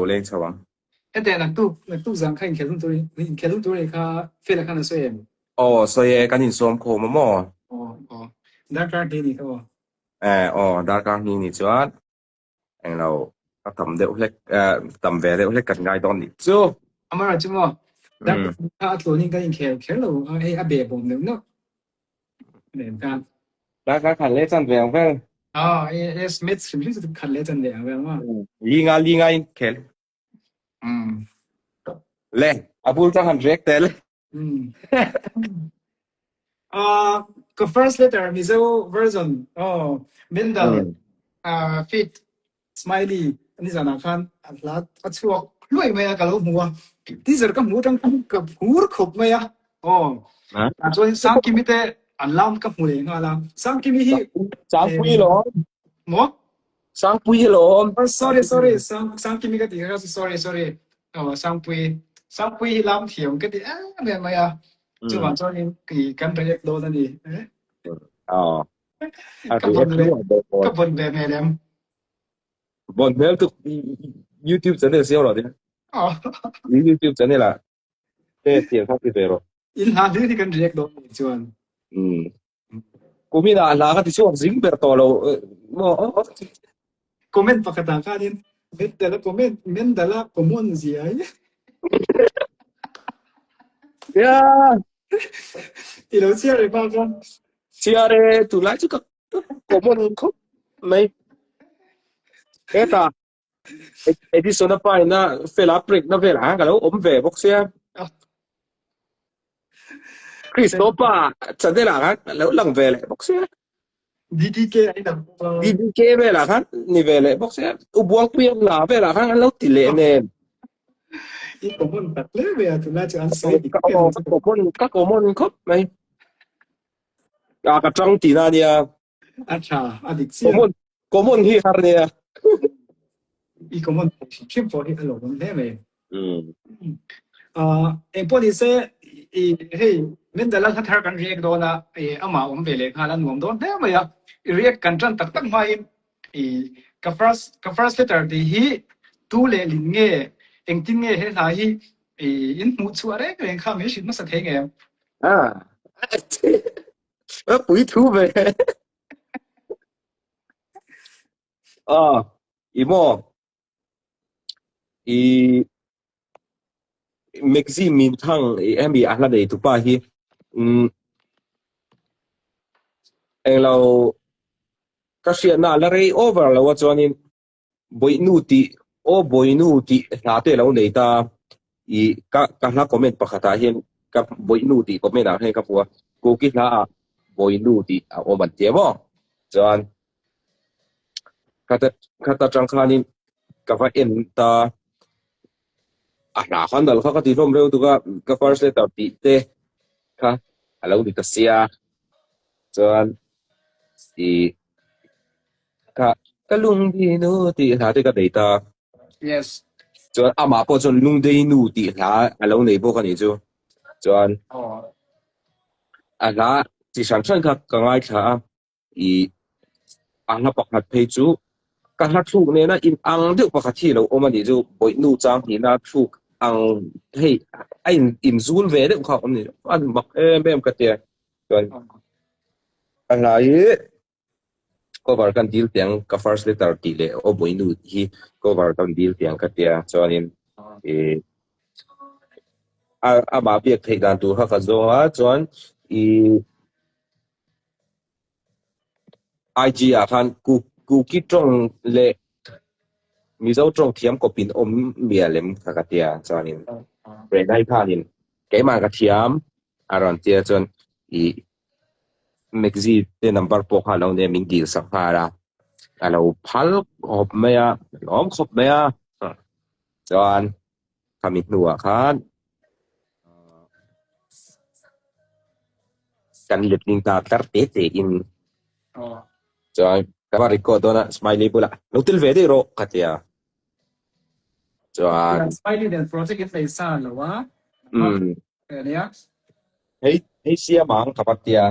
leng chawang ete nak tu zang khain khelun turi kha fela khana soem so ye kanin som kho ma mo darkar de ni ko dar kang ni ni chuan eng lo ka tam de hlek tam ve de hlek kan ngai don ni chu amara chumo dar ka atlo ni kan khelo ai abe bom no nen kan dar ka khan le chan ve ve smith sim tu khan le chan de ve ma li nga in khel le abul ta han rek tel the first letter mizo version mendal fit smiley ani jana khan atlat achuak loi maya kalo huwa teaser ka mutang ka pur khop maya achoi sang kimite alam ka hule ngala sang kimi hi sang pui lo mo sang pui lo sorry sang kimi ka ti ka sorry sang pui lam thiam ka ti me maya chu ma cho ni ki kan project do na ni ka bon be me lem bon mel tu YouTube channel siêu rồi đi YouTube channel là thế tiền phát thì về rồi in ha đi kan direct do chuan cũng là cái tiếng dính bẹt to lâu comment pakata ka din bet dala comment men dala common gì ấy ilo chia rồi bao con chia rồi tụi lại chứ common không mấy cái ta edison apa na felaprik na vela kalau về bốc xe Christopher chande la kan lo lang về lại bốc xe DDK ai da DDK về là kan ni về lại bốc xe u buang piang la về là kan lo ti le ne i common tak le về tu na chan sai các common khop mai ka trang ti na dia acha adik si common hi har ne i common chim for hi alo don le en poli se i hey men dala thar kan react do na ama vele khala nuam don he ma ya react kan tran tak mai ka first letter di hi tu le lin nge eng tin nge he la hi in mu chu are ken kha me shin ma sa the nge bui thu về imo Maxim min thang em bị ala dei tu pa hi eng lo ka sia na la rei over lo wa chuanin boinu ti la te lo nei ta ka la comment pakhata hian ka boinu ti comment a he ka puwa ko ki la boinu ti a o man te mo chuan kata changkhanin ka va en ta ra khan dal kha ti rom reu tu ka first letter ti te kha alo ni ka sia chuan ka lung di nu ti la te ka data yes chuan ama po chon lung dei nu ti la alo nei bo ka ni chu chuan ala ti san san kha ka ngai tha ana pakhat phei chu ka la thuk ne na in ang de pakhat thi lo omani chu boinu chang hi na thuk ang hey ai in zul ve de kha omni an mak em ka te chuan ala cover kan deal tiang ka first letter ti le o boinu hi cover kan deal tiang ka tia chuanin a ba biak thei dan tu ha ka zo ha chuan IG a khan ku ki trong le mi zo trong thiam ko pin om mialem ka tia chuanin re dai phanin ke ma ka thiam aron tia chuan Maxi te number po kha lo ne min dil sak phara alo phal khop maya lom khop maya chuan khamit nuwa khan kan letning ta tar te in chuan ka record na smiley pula lo til ve de ro katia chuan smiley den project in place lo wa ya hey sia mang kapatia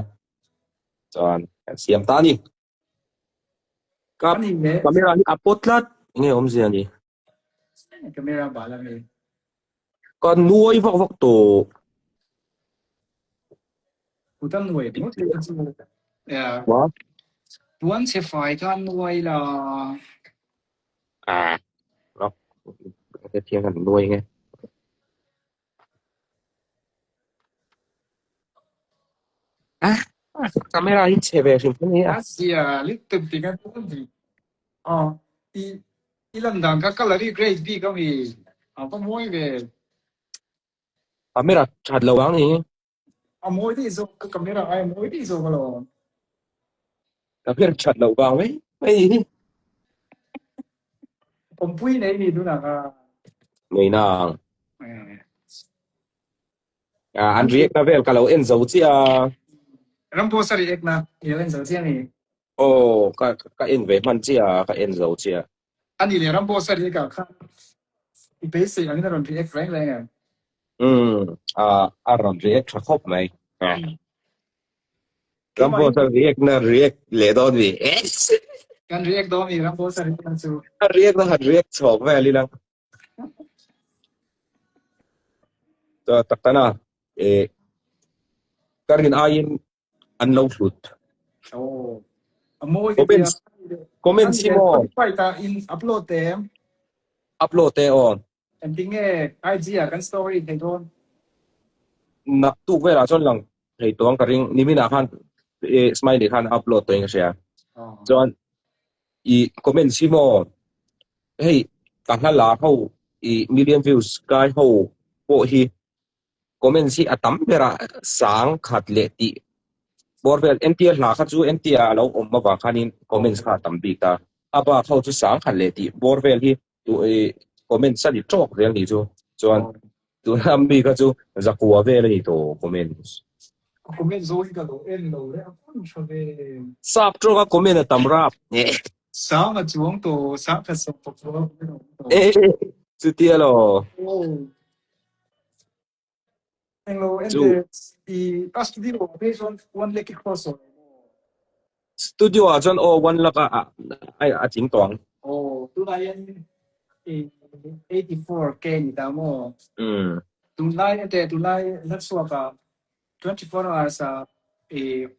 chuan siam ta ni camera ni apotlat nge om zia ni camera bala me ก็นวยพวกโต utam nuai mo te chu ya ว่า tuan se fai kan nuai la เนาะจะเทียงกันนวยไงkamera hin chebe sim ni asia little bit kan di ilan dang ka kalari grade b ka mi pa moi ve kamera chat lawang ni moi di zo ka camera ai moi di zo ka lo kamera chat lawangไม่นี่ ผมปุ้ยไหนนี่ดูนะก็ ไม่นางอันเรียกนะเวลกับเราเอ็นโซเจีย Rambo sari ek na ilan sa siya ni โอ้ก็เอ็นเวมันเจียก็เอ็นโซเจีย ani le Rambo sari ka ka i-base ang na ron react rank lang yan อารมณ์เรียกครบไหมรำโพสเรียกนะเรียกเลดอนวีkan react do mi Rambo sari kan su เรียกนะหัดเรียกชอบแม่ลีลังตัวตักตนะการกินอายินอันลงสุด oh amoy comment si mo pa ta in upload them อัพโหลดเตออน and ting IG kan story kay don นักตุกเวลาจนหลังไอ้ตัวกระริงนี่มีหน้าคันสมัยนี้คันอัพโหลดตัวเองเสียจนอีคอมเมนต์ซิโมเฮ้ยการนั้นลาเขาอีmillion views กายเขาโปะฮีคอมเมนต์สิอัตมเบระสังขัดเลติบอร์เวล NTR ลาคัดจู NTR เราอมมาว่าคันินคอมเมนต์ขัดตัมบีตาอาบ่าเขาจะสังขัดเลติบอร์เวลที่ตัวคอมเมนต์สัดิจอกเรื่องนี้จูจนตัวทำบีก็จูจะกลัวเวลนี่ตัวคอมเมนต์comment zo ka lo en lo le apun chove ทราบตรงกับคอมเมนต์ตำราบsa ma chuang to sa ka so toสุดที่แล้ว Hello, and the studio based on one lake cross. สตูดิโอจนโอวันละก็ไอ้จิงตองtu lai 84k นี่ตามtu laiแต่tu lai นักสวก24 hours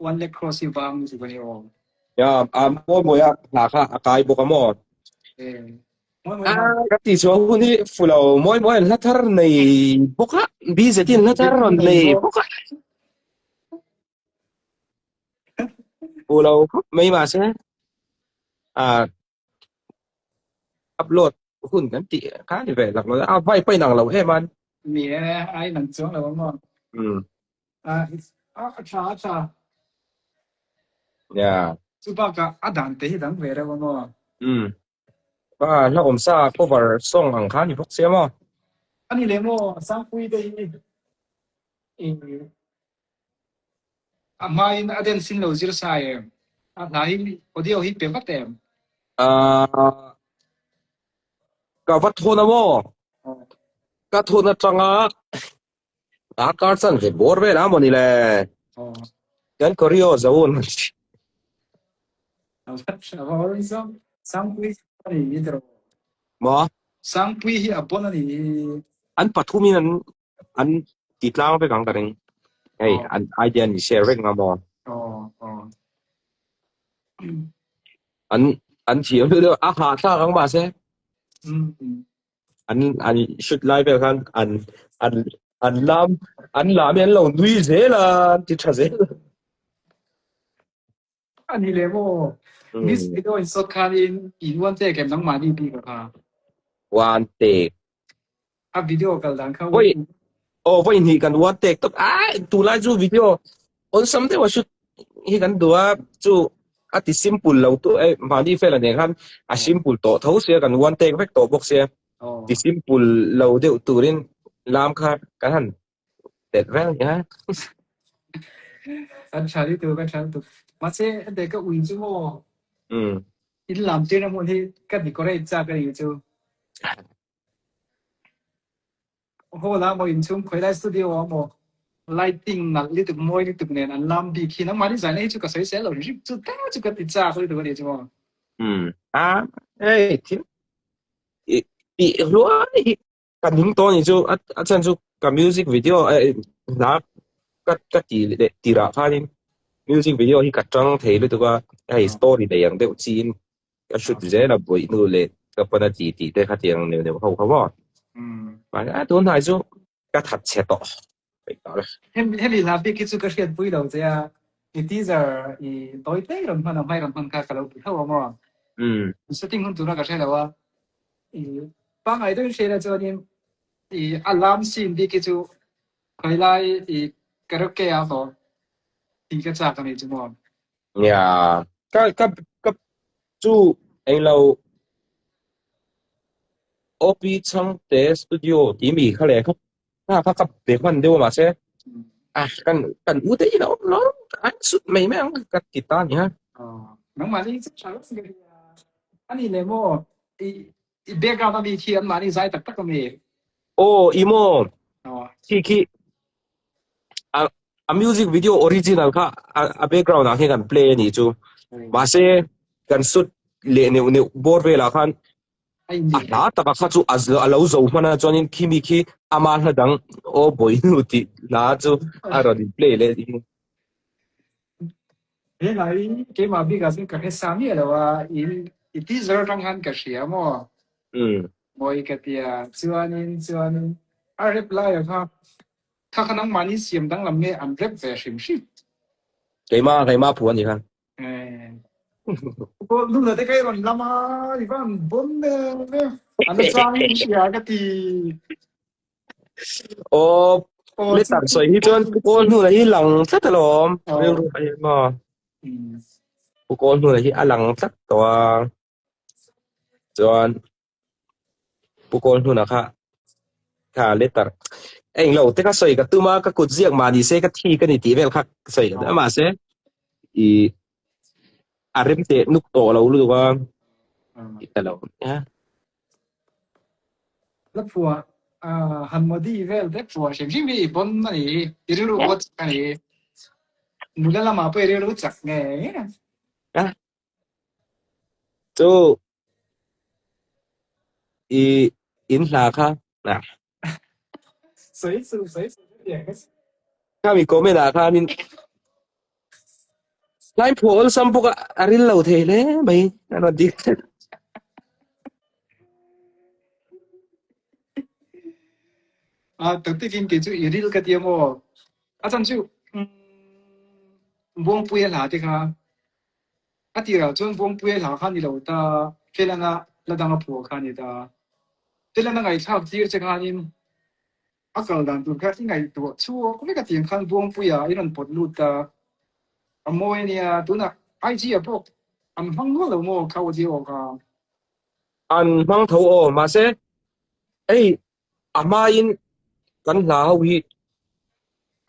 one lake cross อีบางสิบันนี้ยาโมยหาค่ะอากายบกมอกับที่ชัวคนนี้ฟูเราโมยลัทธร์ในบกะบีเซตินลัทธร์ในบกะฟูเราไม่มาใช่อัพโหลดหุ่นกันติค่าที่เวลหลักเราเอาไปหนังเราให้มันมีไอ้หนังจ้วงเราบ้างชาสุภาพก็ดันเตะดังเวรบ้างว่าแล้วผมทราบก็ว่าส่งอังคารอยู่พวกเสียมั้งอันนี้เลยมั้งสังคุยได้มาอินอเดนซินโลจิรสายไหนพอดีเอาฮิปเป็นวัดเต็มกับวัดโทนะมั้งกับโทนะจังอากาศสั่นเลยบอร์เวลามันนี่แหละกันก็เรียกว่าจะวนสังคุยนี่ตรงมั้งสังคุยที่อัปปนนี่อันปัทุมินั้นอันติดล่างไปกลางตะริงไอ้อันไอเดียนี่แชร์ริ่งมามั้งอันเฉียวเรื่องอาหารท่ากังบาเซ่อันชุดไลฟ์แบบอันลามยันเราดุยเซ่ละติดชาเซ่อันนี้เลยมั้งมิสวิดีโอสดคันอินวันเตะกับน้องมาดีปีกับค่ะวันเตะวิดีโอกันหลังเขาวันนี้กันวันเตะตุ๊บตุลาจูวิดีโอon somethingว่าชุดที่กันดูว่าจูที่ simple เราตัวมาดีเฟลเนี่ยครับsimple โตเท่าเสียกันวันเตะเวกโตบอกเสียที่ simple เราเดี๋ยวตัวนี้ลามค่ะกันเด็ดแรงเนี่ยอันชาลิตัวกันชาลิตัวมาเซ่เด็กก็วิ่งจูโม่อินลามเจนะมันที่กันดีก็ได้จ้ากันอยู่จูโอ้โหแล้วมาอินชุ่มคุยได้สตูดิโอมั้งlighting นักลิตุกมวยลิตุกเนี่ยอันลำบีคีน้ำมันที่ใส่ในจุกกระใสเสร็จแล้วจุดจุดกระติดจ้าเขาเลยตัวเดียวจ้ะเอ้ยที ปีรัวกันหิงตอนนี้จูอาจารย์จูกับมิวสิกวิดีโอนักก็ตีราคานี่มิวสิกวิดีโอที่กัดจังเทเลยตัวไอ้สตอรี่ได้อย่างเดียวจีนก็ชุดเจนะบ่อยนู่นเลยก็ปนตีได้ค่าเตียงเนี่ยเขาว่าไปตัวไหนจูก็ถัดเชต่อไปต่อเลยเฮลิลาบิกิจูก็เชียนปุ้ยเราจะอีทีซาอีตัวเต้รอนมันไม่รอนมันก็เราเขาว่ามั้งสติ้งคนตัวนั้นก็ใช่แล้วว่าอีบางไอ้ตัวเชียร์จะนี่อีอัลลัมซินบิกิจูใครไล่อีกระเกะต่ออีกจากกันนี่จังมั้งเนี่ยก็จูไอ้เราโอปีช่างเตสตูดิโอที่มีเขาเลยครับถ้าพักกับเด็กมันเดียวมาใช่กันอุตยแล้วอันสุดไม่แม่งกับกีตาร์เนี่ยน้องมานี่จะใช้สิ่งที่อันนี้เลยโมอีแบ็คกราวด์มีเขียนมานี่ใจตักก็มีโอ้อีโมที่มิวสิกวิดีโอออริจินัลค่ะแบ็คกราวด์นะให้กันเพลย์นี่จูมาเซ่กันสุดเล่นเนี่ยบอร์เวลาคันลาตะบักข้าจูอัลลาอูมันนะจอนินคิมิคีอามาลดังโอ้บอยนุติลาจูอารดิเพลย์เลยเฮ้ยไหนเกมมาบิกาสิกับเฮซามีอะไรวะอีที่จะต้องหันกับเสียมั้งบอยกับเตียจวนนินอะไรเปล่าครับถ้าขนมมันนี่เสียมดังลำเงี้ยอันเร็บแบบชิมชิเกมาพูดนี่ครับก็ดูเลยแต่ก็ยังลำมาอีกว่าบนเนี่ยอันนั้นจ้างเสียกันทีโอ้ไม่ตัดสวยที่จวนผู้คนหัวที่หลังสักตลอดเรื่องอะไรมาผู้คนหัวที่หลังสักตัวจวนผู้คนหัวนะคะค่ะเลตัดเอ็งเราแต่ก็สวยกับตัวมาก็กดเสียงมาดีเซก็ที่กันนี่ตีเวลค่ะสวยกันมาเซอีอาริมเตนุกโตเรารู้ว่าแต่เราแล้วพวกฮัมมดีเวลแต่พวกชิมชิมบนนี่เรื่องรู้ว่าอันนี้นู่นแล้วมาไปเรื่องรู้จักไงจูอินลาค่ะนะสวยอย่างนี้ถ้ามีโกเมดาค่ะมินไลน์พวกสัมปุกอาริลเราเทเลยไม่นั่นดิตั้งแต่กินกี่จู่อีริลกันเดียวมั้งอาจารย์จู่วงปุยหลาที่ค่ะอาทิตย์ละจนวงปุยหลาขันนี่เราตาเฟลน่ะระดับผัวขันนี่ตาเฟลน่ะไงชอบที่จะขันนี่อากาศดันตัวแค่ที่ไงตัวชั่วก็ไม่กระเทียมขันวงปุยอีนั่นปวดรูดตาอโมยเนี่ยตัวน่ะไอจีพวกอันฟังนู้นเราโมเขาจะออกอันฟังเท่ามาเซ่เอ้อามาอินกันลาวิ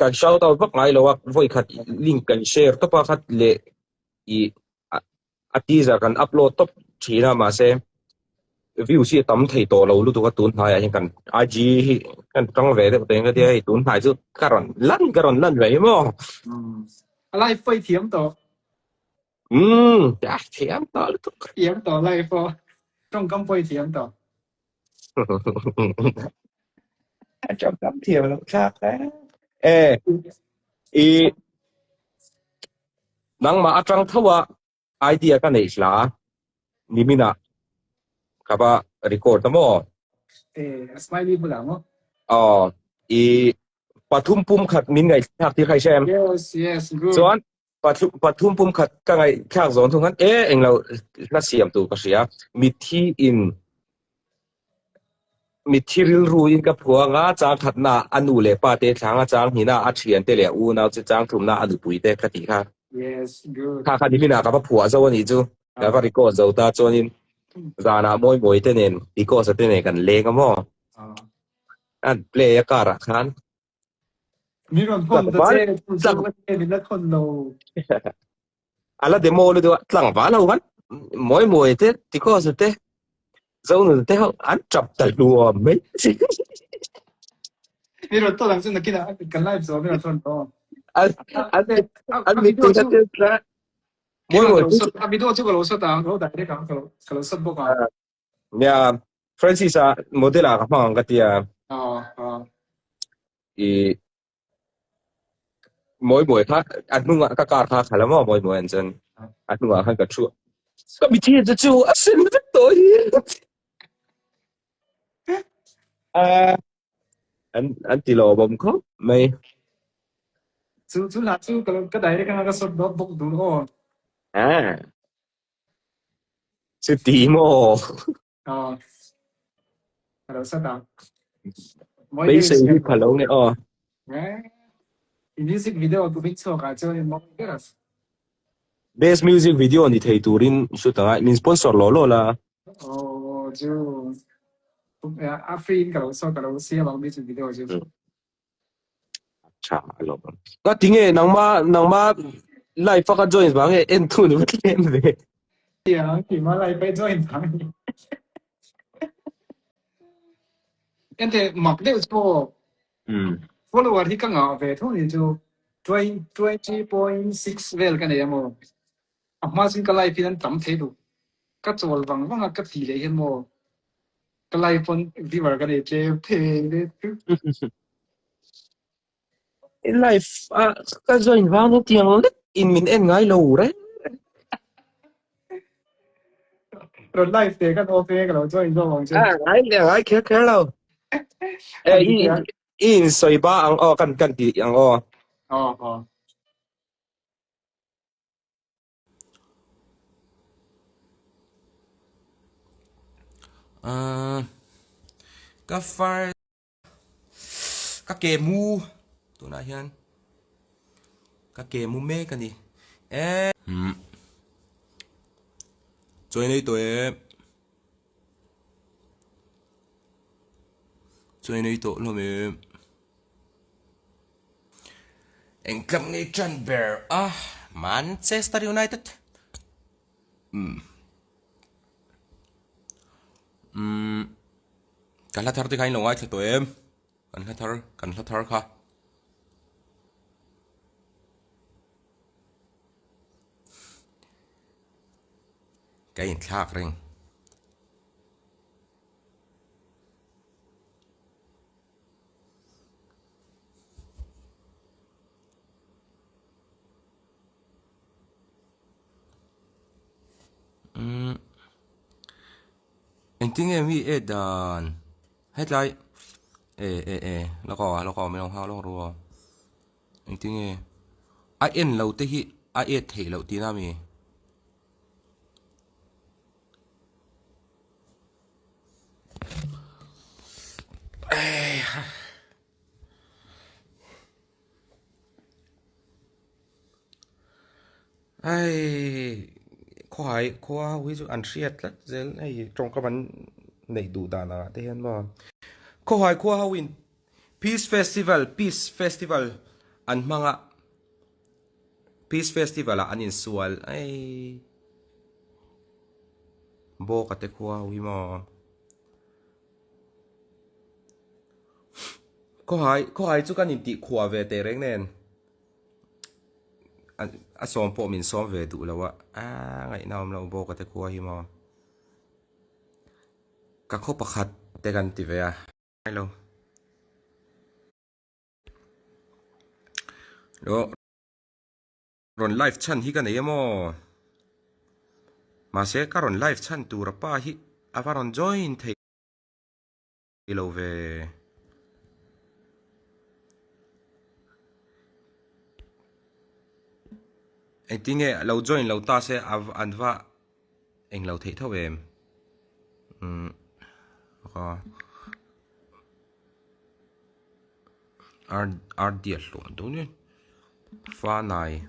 กันชาวตาวพักไงเราว่าไว้ขัดลิงก์กันแชร์ตัวพักเละอีอาทิตย์จะกันอัพโหลดตัวชีน่ามาเซ่วิวที่ตั้มไทยตัวเรารู้ตัวตุนหายอย่างกันไอจีกันต้องเวทตัวเองก็ได้ตุนหายจุดการันลั่นไว้มั้งอะไรไฟเทียมต่อจะเทียมต่อหรือตัวเทียมต่ออะไรพอต้องกำไฟเทียมต่อจำกำเทียมแล้วครับอีนังมาอัตรังทว่าไอเดียกันไหนสิล่ะนี่มินะครับว่ารีคอร์ดมั้งสไมลี่บุหลามั้งอีปฐุมปุ่มขัดมินไงทักที่ใครแชม yes good ส่วนปฐุมปุ่มขัดก็ไงแค่สอนทุกนั้นเองเราละเสียมตัวก็เสียมิที่ริลรูอินกับผัวงาจางขัดนาอนุเลปาเตช้างจางหินาอัจเฉียนเตเลียอูนาจะจางทุ่มนาอนุปุยเตคติค่ะ yes good ค่ะนี่มินากับผัวเจ้าวันนี้จูแล้วก็ริโก้เจ้าตาจวนินจานามวยเตเนนริโก้สเตเนกันเลกันมั้งอันเพลย์การะคันมีรอนคนตัวเจ้ามีนักคนโลอะไรเดโมเลยตัวหลังฟ้าเราวันมวยเตริโก้สเตเจ้าหนุ่มเตเขาอันจับตะลัวไม่มีรถตัวหลังซึ่งนักกีฬากันไล่สอบมีรถตัวต่ออันมีตัวเตะมวยมีตัวจุกเราสตางค์เราได้กันเราสดบอกว่าเนี่ย Francis modela ka pang ka tia i moi kha anunga ka kha khala mo moi an chan anunga khan ka chu ka mi thi chu chu asin ma to hi an ti lo bom kho mai chu la chu ka dai ka ka sot dot bok du ho chu ti mo hello sa da bai se hi khalo ne music video tu big so ka chu mo ka best music video ni thei turin shoot ta min sponsor lo la chu a free ka lo so ka lo sia lo music video chu cha lo ka tinge nangma live ka join ba nge en tu ni tlem ve ki ma lai pe join thang ente mak de chu follower hi ka nga ve thu ni chu 20.6 vel ka ne mo amma sin ka lai pian tam the du ka chol wang wang ka ti le hen mo ka lai pon viewer ka ne che phe de in life ka join ba no tiang le in min en ngai lo re ro live te ka no fe ka lo join zo wang che ngai khe lo in soi ba ang kan ti ang ka far ka ke mu tu na hian ka ke mu me ka ni join nei to join nei to lo me engkam ni chan bear Manchester United kan la thar te kai lo ngai to kan la thar kha cái in thak ring anh tiếng em mi đàn hết lại nó có mấy ông hao nó rồi anh tiếng em ai in lâu tới hi ai thể lâu tí nào mi khoa ví dụ ăn xiết lắm dễ này trong các bạn này đủ đàn à thế hiện mà khoa win Peace Festival ăn mang ạ Peace Festival là ăn in sual bo cái khoa ví mà khoa chú cái nhìn tị khoa về tề rèn nên som po min som ve du lawa ngai naom lo bo ka te khua hi ma ka kho pakhat te gan ti ve hello ron live chan hi kan e mo ma se ka ron live chan tu ra pa hi avaron join thei lo ve I think lâu join lâu ta sẽ ăn vạ anh lâu thấy thâu em điệt luôn đúng không pha này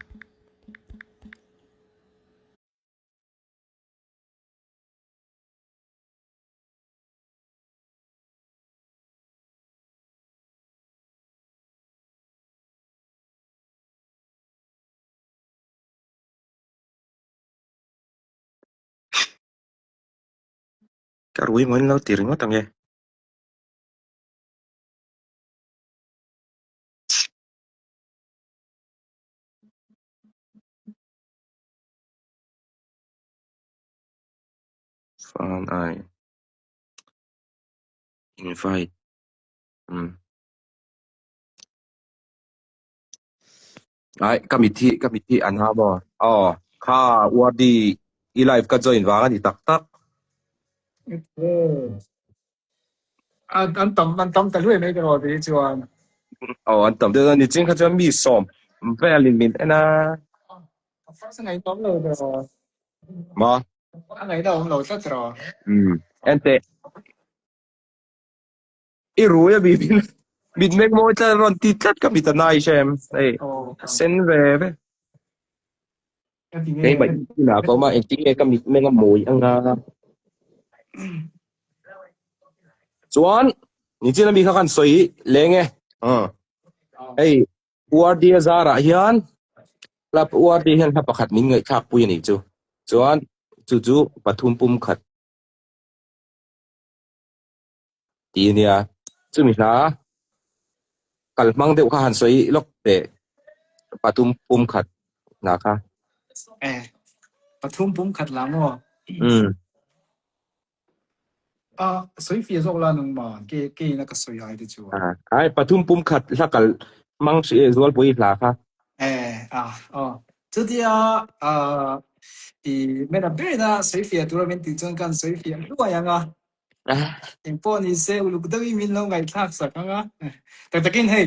ka rui mon lo tir ngo tang ye fan ai invite ไอ้กมิที่อันหาบ่ค่าวัวดีอีไลฟ์ก็ join วางอันนี้ตักอันต่ำแต่ด้วยไม่ตลอดที่จวนอันต่ำเดี๋ยวนี้จริงเขาจะมีซ้อมvery limit นะไงต้องเราตลอดมาไงเราตลอดอันเตอีรู้yaบินเมกโมจะรอนติดจัดกับบิตนายใช่มั้ยเส้นเว่ไอ้บัดนี้นะก็มาไอ้ที่ก็มีเมกโมยอังาจวนนี่จินะมีกันสวยเลงไงไอ้อวดดีซาระเฮียนลับอวดดีเฮียนถ้าประคัดมิงไงคักปุยนี่จูจวนจู่ปทุมปุ่มขัดทีเนี่ยซึ่งมีนะกัลมังเดวข้าหันสวยลกเตปทุมปุ่มขัดนะคะปทุมปุ่มขัดหลังว่ะสวยฟีโซลานึงมาเก๋ๆนะก็สวยไอ้ดิจูไอ้ปทุมปุ่มขัดสักกัลมังสิสวลปุยลาค่ะจุดที่อีเมื่อเบน่ะสวยฟีตัวเราเป็นติดจนกันสวยฟีรู้ว่ายังอินโฟนี่เซอุลุกดวิมินลงไงทักสักแต่ตะกินให้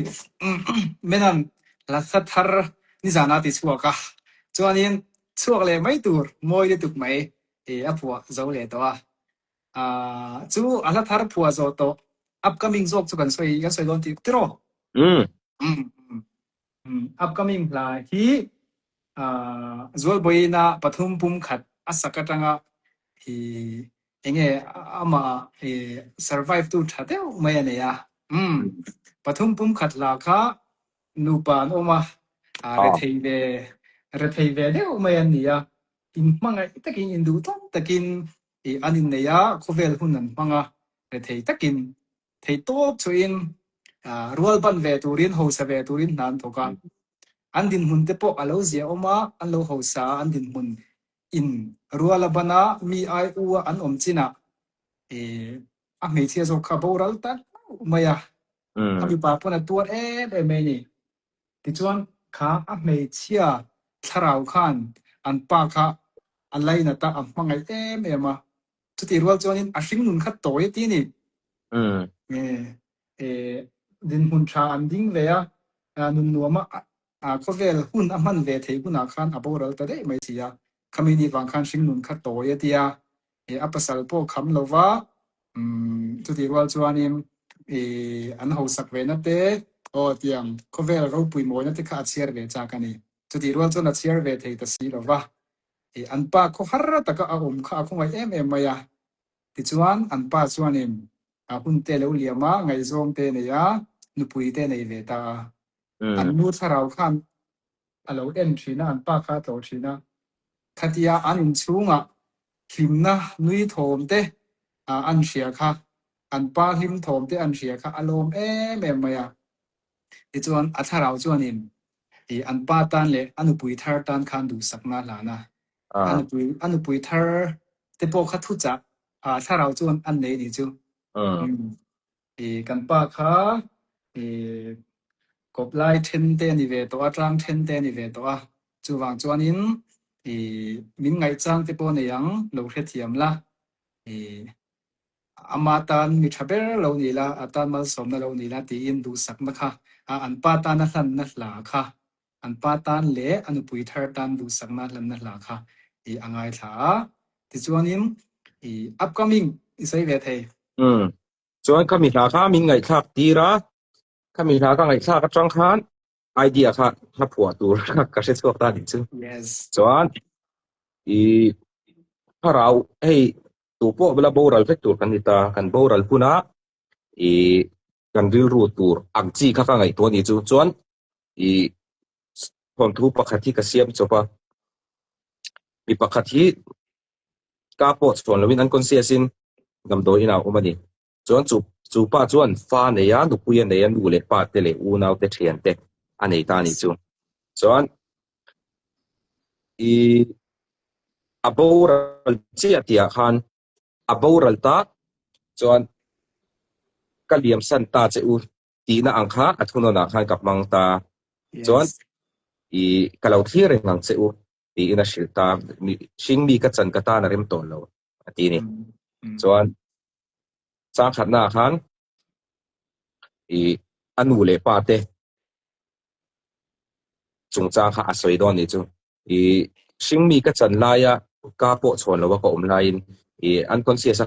เมื่อนั้นลักษณะนี่จานาติชัวกะจวนนี้ชัวเลยไม่ตูร์มวยได้ตุกไหมอัพวัวเจ้าเลยตัวจูอัลทาร์พัวโซโตอัพคัมมิ่งโซกจุกันสวยลอนติตรออัพคัมมิ่งลาฮีจวลบอยน่ะปฐุมปุ่มขัดอัสกัตังฮีเองอามาsurvive ตูทัดเดียวไม่เนี่ยปฐุมปุ่มขัดลาค่ะนูปานออกมาเรทีเวเดียวไม่เนี่ยอินมังไงตะกินอินดูต้องตะกินอันนี้เนี่ยเขาเวลหุ่นนั่นมังอ่ะเรทีตะกินเทโต้ช่วยรัวบันเวตูรินโฮสเวตูรินนั่นทุกคนอันดินหุ่นเตปออาโลเซียออกมาอันโลโฮสาอันดินหุ่นอินรัวลบนามีไออัวอันอมจินะไม่เชื่อโซคาบูรัลตันไม่อะมีปาปนตัวไม่นี่ที่ชวนข้าไม่เชื่อทาราวขันอันปาข้าอันไรนั่นตามังไงไม่มาจุดที่รัวจวนนี้อาชิมนุนขัดโตยที่นี่ดินหุ่นชาอันดิ้งเวียนุนนัวมาเขาเวลหุ่นอันมันเวทีหุ่นอาคารอาบูรัลตันไม่เชื่อคำนี้บางครั้งชิมนุนขัดโตยที่อัปสัลโปคำโลวาจุดที่รัวจวนนี้อันเขาสักเวนัดเตเตียงเขาเวลเราปุยโมนัดเตข้าเชียร์เวจากกันนี่จุดที่รัวจวนเชียร์เวทีตัดสีโลวาอันป้าเขาหาร์ตะก็อาคงไว้มายาที่จวนอันป้าจวนนี่หุ่นเตลเลียมาไงจงเตเนี่ยนุปุยเตเนี่ยเวตาอันนู้ทาราวขันอันเราเอ็นชีนะอันป้าข้าโตชีนะขัดยาอันอินชูงหิมนะนุยโถมเตอันเชียค่ะอันป้าหิมโถมเตอันเชียค่ะอารมณ์มายาที่จวนอัทาราวจวนนี่อันป้าตันเลยอันปุยทาร์ตันขันดูสักนาลานะอันปุยทาร์เตโปขัดทุจักถ้าเราจวนอันไหนนี่จูกันป้าค่ะกบไล่เทนเตนิเวตัวตรังเทนเตนิเวตัวจูวางจวนนี้มินไงจังเตโปเนี่ยยังโลกเทียมละอามาตันมีทเบลเรานี่ละอาตันมาสมเรานี่ละตีอินดูสักนะคะอันป้าตันนั่นนั่นหลาค่ะอันป้าตันเละอันปุยทาร์ตันดูสักนั่นหลาค่ะอังไงท่าที่จวนนี้upcoming ใส่เวทีจวนก็มีราคามิงไงคักตีระก็มีราคาไงคักกับจังคันไอเดียค่ะถ้าผัวตัวก็เชื่อตัวตาดิจึงจวนถ้าเราตัวพวกเวลาโบราณเฟกตัวกันดิตากันโบราณพูนะกันริรูตัวอักจีค่ะไงตัวนี้จวนผมทุบปกติก็เสียบจบปะมีปกติกาปอดส่วนเราวินันคอนเซียสินกำโดยน่าอุมาดีจวนจูป้าจวนฟ้าเนี่ยยันดูคุยเนี่ยยันดูเล็กป้าเตเลอูน่าเตเทียนเตอันนี้ตานี่จวนอับอูรัลเจียที่อาคารอับอูรัลตาจวน ka liam san ta che u ti na ang kha athuno na khan kap mang ta chuan I kalau thir ngang che u ti ina shilta sing mi ka chan ka ta na rem ton lo ati ni chuan chang khat na khan anu le pa te chung chang kha asoi don ni chu sing mi ka chan la ya ka po chon lo ka lain an conscious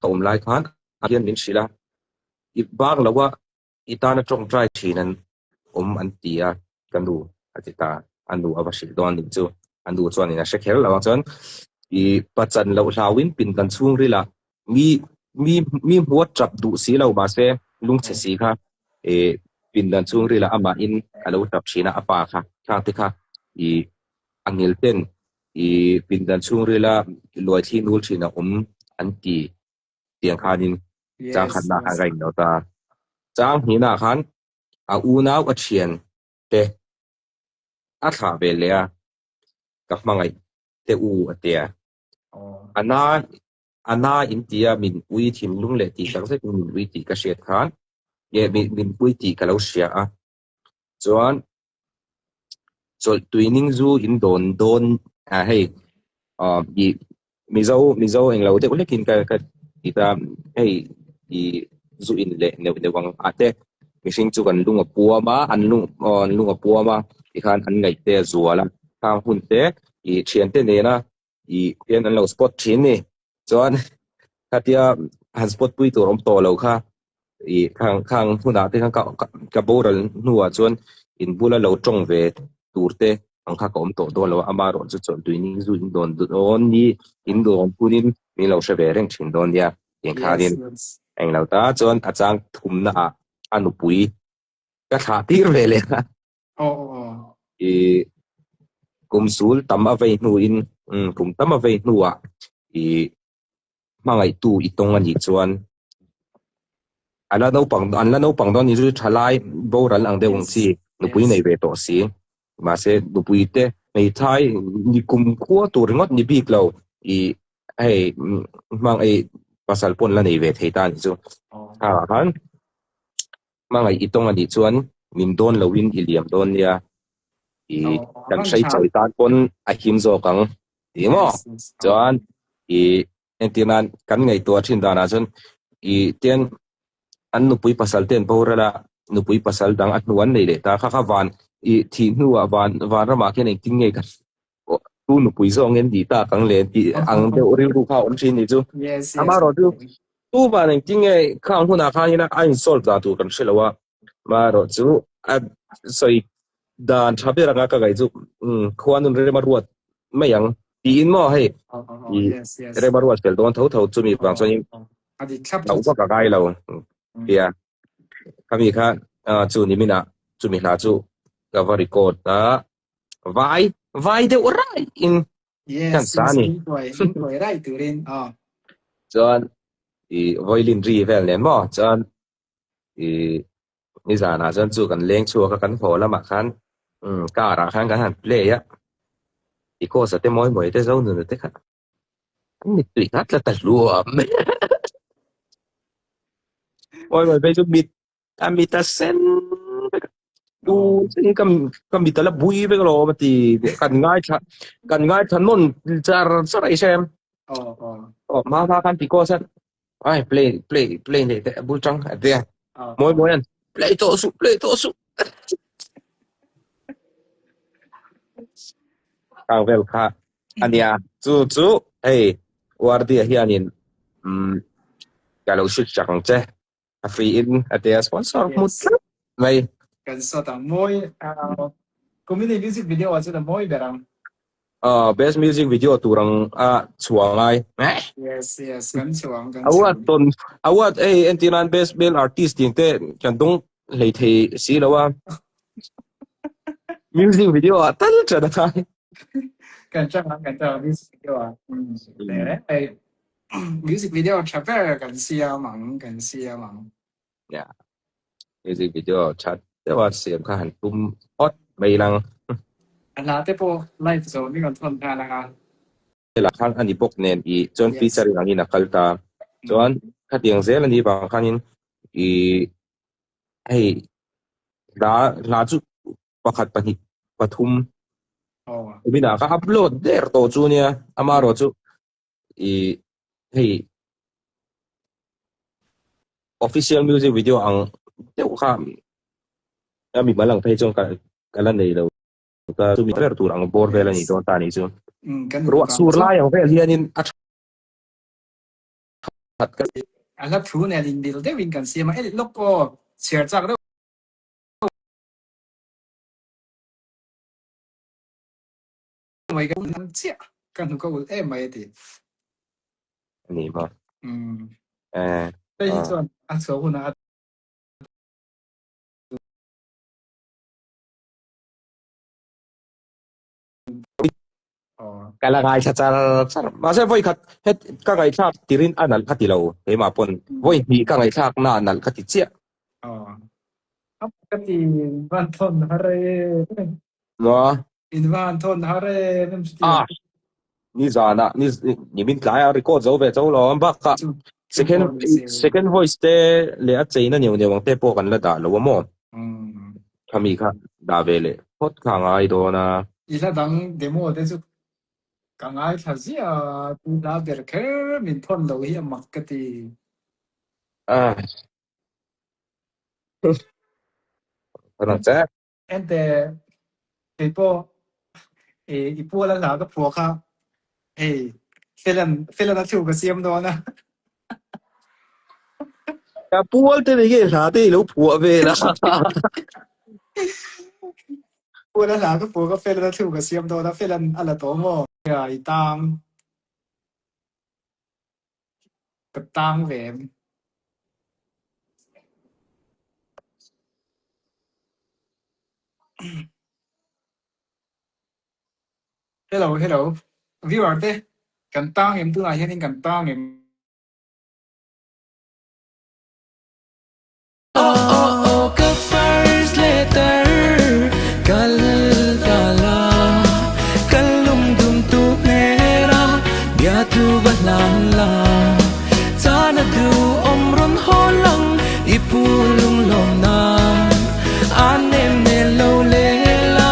ka lai khan hian min shila bang lawa itana trong try thinan an tia kanu atita anu awashil don ni chu anu chuan ina shekhel lawa chuan pachan lo hlawin pin kan chung rila mi huat trap du si lo ba se lung che si kha pin dan chung rila ama in alo tap china apa kha thang te kha angil ten pin dan chung rila loi thi nul china an ti tiang khanin chang khan na khan gai no ta chang hi na khan a u nau a thian te a tha be le a ka mangai te u atia ana india min ui thim lung le ti sang se min ui ti ka shet khan ye min ui ti ka lo sia a chuan chol tuining zu in don hei mizo eng lo te ulekin ka ita hei zu in le ne wang ate mishing chu kan lunga puama an lunga puama ikhan an ngai te zuala khang hun te thian te ne na pian an lo spot thin ni chuan katia han spot pui tur to lo kha khang huna te ka boral nuwa chuan in bula lo tong ve turte ang kha kom to do lo amaro chu chon tuining zu in don ni in don punin mi lo she ve reng thin don dia eng kharin eng lo ta chuan achang thum na anu pui ka tha tir ve le kum sul tam a ve nu in kum tam a ve nuwa mangai tu itong ani chuan an la no pang don ni chu thalai boral ang de wong si nu pui nei ve to si ma se nu pui te nei thai ni kum khua tur ngot ni bik lo ai mang ai pasal pon la nei ve thei ta ni chu han mangai itong ani chuan min don lowin iliam don nia kan sai choi tan pon a him zo kang ti mo chuan entinan kan ngai to thin dana chun tian an nu pui pasal ten borala nu pui pasal dang at nuan nei le ta kha van thi nuwa van rama ke nei ting ngai kan tu nu pui zong en di ta kang le ti ang de ori ru kha on chin ni chu amaro tu ba nei ting ngai khang huna kha ina an solve da tu kan shelawa maro chu a soi dan thabe ranga ka gai chu khwanun re maruat mayang tin mo hei re maruat pel don thau chu mi bang so yin adi thlap tau ka gai lo ya kami kha chu ni mina chu mi hla chu ka va record ta vai de orai in kan sa ni vai rai turin chuan violin ri vel nen mo chuan ni zana chuan chu kan leng chu ka kan hola ma khan ka ra khan kan han play ya ko sa te moi te zo nu te kha ni tui khat la ta luam oi mai chu bit amita sen du sin kam bitala bui be lo mati kan ngai than mon char sarai sem ma kan ti ko san ai play ne te bu chang atia moi an play to su kang vel kha ania chu hey wardia hianin kalau shit chang che a free in atia sponsor mut mai kan so ta moi community music video acha da moi berang best music video turang chuangai yes kan chuang awat entinan best male artist te kan dong lei thei si lawa music video tal chada kai kan chang music video music video chaper kan sia mang ya music video chat te wa siam kha han tum hot mai lang ala te po live so ni kan thon tha la la khan ani bok nen chon feature ang ina kalta chuan khatiang zel ani bang khanin i hey la chu pakhat pani pathum bina ka upload der to chu nia amaro chu i hey official music video ang teu kha ami malang phei chong kala nei lo ka chu mi ter tur ang bor vela ni don ta ni chu ro sur lai ang vel hianin at ka ala thu ne lin bil de win kan sia ma el lok ko share chak do mai kan sia kan ko ul mai ti ni maไปส่วนอันสองนะkalagay sa masa voy khat het kagay thak tirin anal khatilaw he ma pon voy hi kagay thak na anal khatitsiaครับก็ที่วันทนหะเรno in van thon hare nem sti ni zana ni min klai record zo ve zo lo ba ka second voice te le a cheina niu niu te po kan la da lo mo khami kha da ve le hot kha ngai do na ila dang demo de su ka ngai tha zia tu la ber ke min thon lo hi mak ka ti parang cha ente people ipu la la ka phuwa kha felan na thu ka siam do na ka puol te ge sa te lo phuwa ve la pu la la ka phuwa ka felan na thu ka siam do na felan ala to mo ya I tang ka tang ve hello viewer te kan tang em tu la hian kan tang em ka first letter kal kala kalum dum tu nera bia tu balala sana du omron holang ipulung lom na anem ne lo lela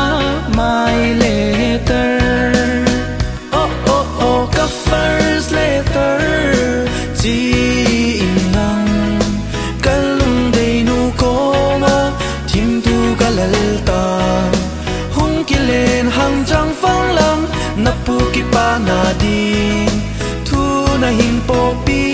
my letter ka first letter ji inang kalum dei nu ko ma tim tu kalalta hung kilen hang jang fang lang na pu ki pa na din tu na hin po pi